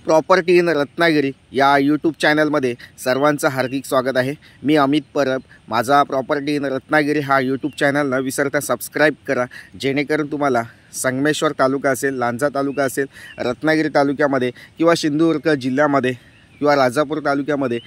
Property in Ratnagiri या YouTube चॅनलमध्ये सर्वांचं हार्दिक स्वागत आहे। मी अमित परब। माझा प्रॉपर्टी इन रत्नागिरी हा यूट्यूब चॅनल न विसरता सबस्क्राइब करा, जेणेकरून तुम्हाला संगमेश्वर तालुका असेल, लांजा तालुका असेल, रत्नागिरी तालुक्यामध्ये किंवा सिंधुदुर्ग जिल्ह्यामध्ये किंवा राजापूर तालुक्यामध्ये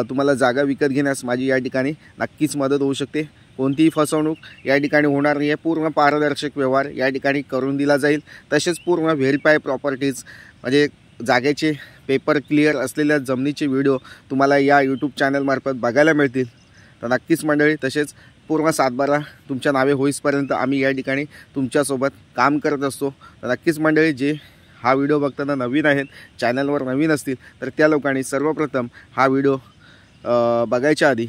तुम्हाला जागा विकत घेण्यास माझी या ठिकाणी नक्कीच मदत होऊ शकते। कोणतीही फसवणूक या ठिकाणी होणार नाही आहे। पूर्ण पारदर्शक व्यवहार या ठिकाणी करून दिला जाईल। तसेच पूर्ण व्हेरीफाय प्रॉपर्टीज म्हणजे जागेचे पेपर क्लिअर असलेल्या जमिनीचे व्हिडिओ तुम्हाला या यूट्यूब चॅनलमार्फत बघायला मिळतील। तर नक्कीच मंडळी, तसेच पूर्ण सातबारा तुमच्या नावे होईपर्यंत आम्ही या ठिकाणी तुमच्यासोबत काम करत असतो। तर नक्कीच मंडळी, जे हा व्हिडिओ बघताना नवीन आहेत, चॅनलवर नवीन असतील, तर त्या लोकांनी सर्वप्रथम हा व्हिडिओ बघायच्या आधी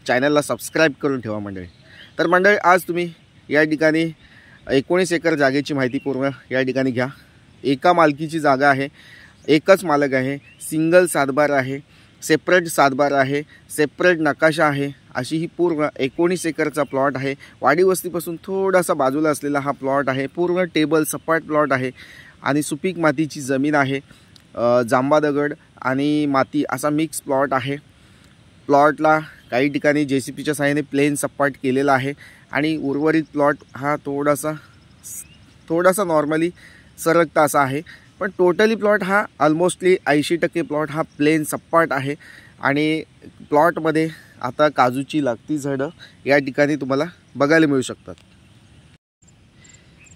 चॅनलला सबस्क्राइब करून ठेवा मंडळी। तर मंडळी, आज तुम्ही या ठिकाणी 19 एकर जागेची माहिती पूर्ण या ठिकाणी घ्या। एका मालकीची जागा आहे, एकच मालक आहे, सिंगल सातबारा आहे, सेपरेट सातबारा आहे, सेपरेट नकाशा आहे, अशी ही पूर्ण 19 एकरचा प्लॉट आहे। वाडी वस्तीपासून थोडासा बाजूला असलेला हा प्लॉट आहे। पूर्ण टेबल सपाट प्लॉट आहे आणि सुपीक मातीची जमीन आहे। जांबा दगड आणि माती असा मिक्स प्लॉट आहे। प्लॉटला काही ठिकाणी जेसीपीच्या सहाय्याने प्लेन सपाट केलेला आहे आणि उर्वरित प्लॉट हा थोडासा नॉर्मली सरकता असा आहे। पण टोटली प्लॉट हा ऑलमोस्टली 80% प्लॉट हा प्लेन सपाट आहे। आणि प्लॉटमध्ये आता काजूची लागती झाडं या ठिकाणी तुम्हाला बघायला मिळू शकतात।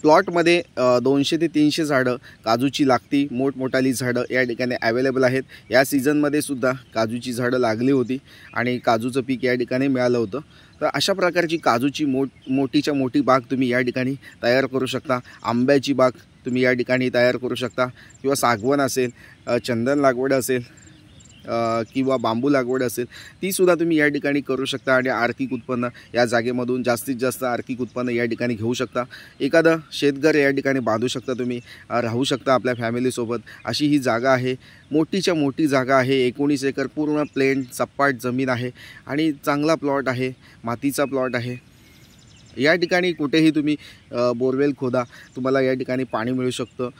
प्लॉटमध्ये 200 ते 300 झाडं काजूची लागती मोठमोठाली झाडं या ठिकाणी अवेलेबल आहेत। या सीझनमध्ये सुद्धा काजूची झाडं लागली होती आणि काजूचं पीक या ठिकाणी मिळालं होतं। तर अशा प्रकारची काजूची मोठीच्या मोठी बाग तुम्ही या ठिकाणी तयार करू शकता। आंब्याची बाग तुम्ही या ठिकाणी तयार करू शकता, किंवा सागवण असेल, चंदन लागवड असेल किंवा बांबू लागवड असेल, ती सुद्धा तुम्ही या ठिकाणी करू शकता आणि आर्थिक उत्पन्न या जागेमधून जास्तीत जास्त आर्थिक उत्पन्न या ठिकाणी घेऊ शकता। एखादं शेतघर या ठिकाणी बांधू शकता, तुम्ही राहू शकता आपल्या फॅमिलीसोबत, अशी ही जागा आहे। मोठीच्या मोठी जागा आहे। 19 एकर पूर्ण प्लेन सपाट जमीन आहे आणि चांगला प्लॉट आहे, मातीचा प्लॉट आहे। या ठिकाणी कुठेही तुम्ही बोरवेल खोदा, तुम्हाला या ठिकाणी पाणी मिळू शकतं।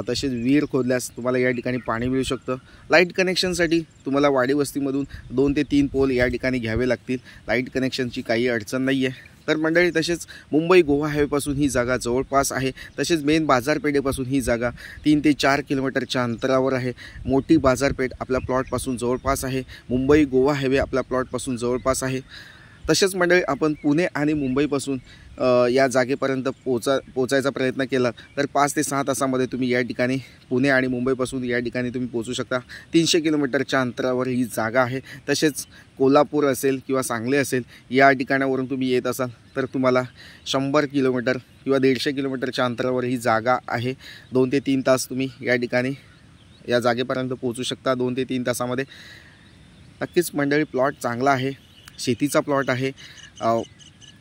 तसेच विहीर खोदल्यास तुम्हाला या ठिकाणी पाणी मिळू शकतं। लाईट कनेक्शनसाठी तुम्हाला वाडी वस्तीमधून 2 ते 3 पोल या ठिकाणी घ्यावे लागतील। लाईट कनेक्शनची काही अडचण नाही आहे। तर मंडळी, तसेच मुंबई गोवा हायवेपासून ही जागा जवळपास आहे। तसेच मेन बाजारपेठेपासून ही जागा 3 ते 4 किलोमीटरच्या अंतरावर आहे। मोठी बाजारपेठ आपल्या प्लॉटपासून जवळपास आहे। मुंबई गोवा हायवे आपल्या प्लॉटपासून जवळपास आहे। तसेच मंडळी, आपण पुणे आणि मुंबईपासून या जागेपर्यंत पोचायचा प्रयत्न केला तर 5 ते 6 तासामध्ये तुम्ही या ठिकाणी पुणे आणि मुंबईपासून या ठिकाणी तुम्ही पोचू शकता। 300 किलोमीटरच्या अंतरावर ही जागा आहे। तसेच कोल्हापूर असेल किंवा सांगली असेल, या ठिकाणावरून तुम्ही येत असाल तर तुम्हाला 100 किलोमीटर किंवा 150 किलोमीटरच्या अंतरावर ही जागा आहे। 2 ते 3 तास तुम्ही या ठिकाणी या जागेपर्यंत पोचू शकता। 2 ते 3 तासामध्ये नक्कीच मंडळी, प्लॉट चांगला आहे, शेतीचा प्लॉट आहे।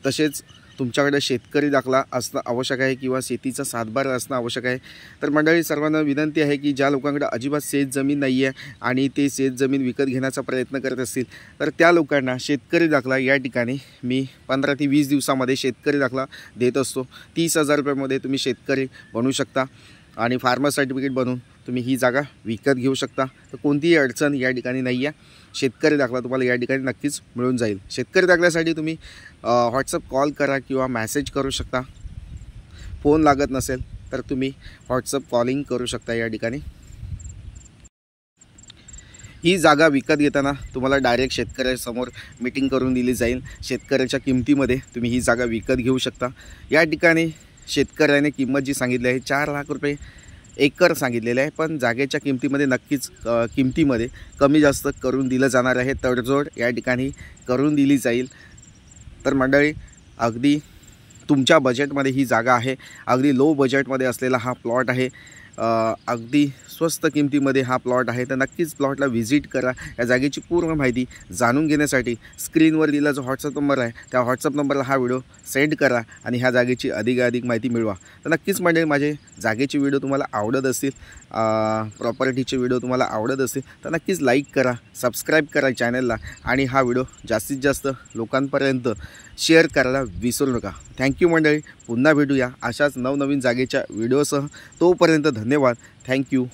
तसेच तुमच्याकडे शेतकरी दाखला असणं आवश्यक आहे किंवा शेतीचा सातबारा असणं आवश्यक आहे। तर मंडळी, सर्वांना विनंती आहे की ज्या लोकांकडे अजिबात शेतजमीन नाही आहे आणि ते शेतजमीन विकत घेण्याचा प्रयत्न करत असतील, तर त्या लोकांना शेतकरी दाखला या ठिकाणी मी 15 ते 20 दिवसामध्ये शेतकरी दाखला देत असतो। 30,000 रुपयामध्ये तुम्ही शेतकरी बनू शकता आणि फार्मर सर्टिफिकेट बनवून तुम्ही ही जागा विकत घेऊ शकता। तर कोणतीही अडचण या ठिकाणी नाही आहे। शेतकरी दाखला तुम्हाला या ठिकाणी नक्कीच मिळून जाईल। शेतकरी दाखल्यासाठी तुम्ही व्हॉट्सअप कॉल करा किंवा मेसेज करू शकता। फोन लागत नसेल तर तुम्ही व्हॉट्सअप कॉलिंग करू शकता। या ठिकाणी ही जागा विकत घेताना तुम्हाला डायरेक्ट शेतकऱ्यासमोर मीटिंग करून दिली जाईल। शेतकऱ्याच्या किमतीमध्ये तुम्ही ही जागा विकत घेऊ शकता। या ठिकाणी शेतकऱ्याने किंमत जी सांगितली आहे 4 लाख रुपये एकर सांगितलेलं आहे, पण जागेच्या किमतीमध्ये नक्कीच किमतीमध्ये कमी जास्त करून दिलं जाणार आहे। तडजोड या ठिकाणी करून दिली जाईल। तर मंडळी, अगदी तुमच्या बजेटमध्ये ही जागा आहे। अगदी लो बजेटमध्ये असलेला हा प्लॉट आहे। अगदी स्वस्त किमतीमध्ये हा प्लॉट आहे। तर नक्कीच प्लॉटला व्हिजिट करा। या जागेची पूर्ण माहिती जाणून घेण्यासाठी स्क्रीनवर दिला जो व्हॉट्सअप नंबर आहे, त्या व्हॉट्सअप नंबरला हा व्हिडिओ सेंड करा आणि ह्या जागेची अधिकाधिक माहिती मिळवा। तर नक्कीच म्हणजे माझे जागेचे व्हिडिओ तुम्हाला आवडत असतील, प्रॉपर्टीचे व्हिडिओ तुम्हाला आवडत असतील, तर नक्कीच लाईक करा, सबस्क्राईब करा चॅनलला आणि हा व्हिडिओ जास्तीत जास्त लोकांपर्यंत शेअर करायला विसरू नका। थँक्यू मंडळी, पुन्हा भेटूया अशाच नवनवीन जागेच्या व्हिडिओसह। तोपर्यंत धन्यवाद। थँक्यू।